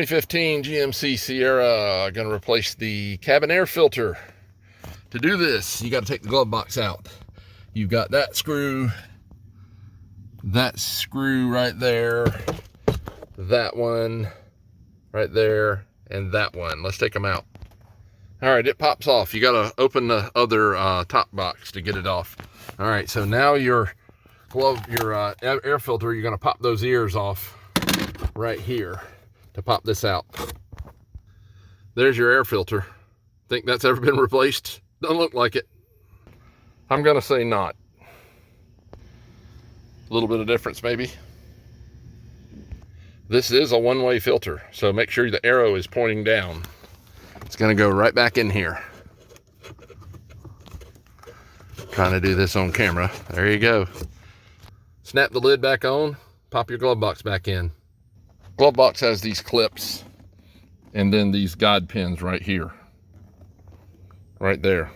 2015 GMC Sierra. Going to replace the cabin air filter. To do this, you got to take the glove box out. You've got that screw right there, that one right there, and that one. Let's take them out. All right, it pops off. You got to open the other top box to get it off. All right, so now your air filter, you're going to pop those ears off right here to pop this out. There's your air filter. Think that's ever been replaced? Doesn't look like it. I'm going to say not. A little bit of difference maybe. This is a one-way filter, so make sure the arrow is pointing down. It's going to go right back in here. Trying to do this on camera. There you go. Snap the lid back on, pop your glove box back in. Glove box has these clips and then these guide pins right here. Right there.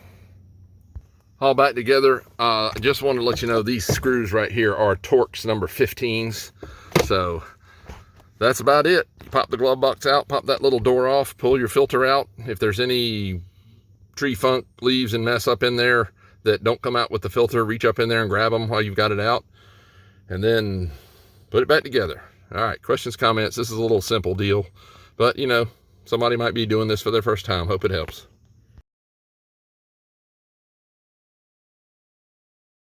All back together. I just wanted to let you know these screws right here are Torx number 15s. So that's about it. Pop the glove box out, pop that little door off, pull your filter out. If there's any tree funk, leaves, and mess up in there that don't come out with the filter, reach up in there and grab them while you've got it out. And then put it back together. All right, questions, comments. This is a little simple deal. But, you know, somebody might be doing this for their first time. Hope it helps.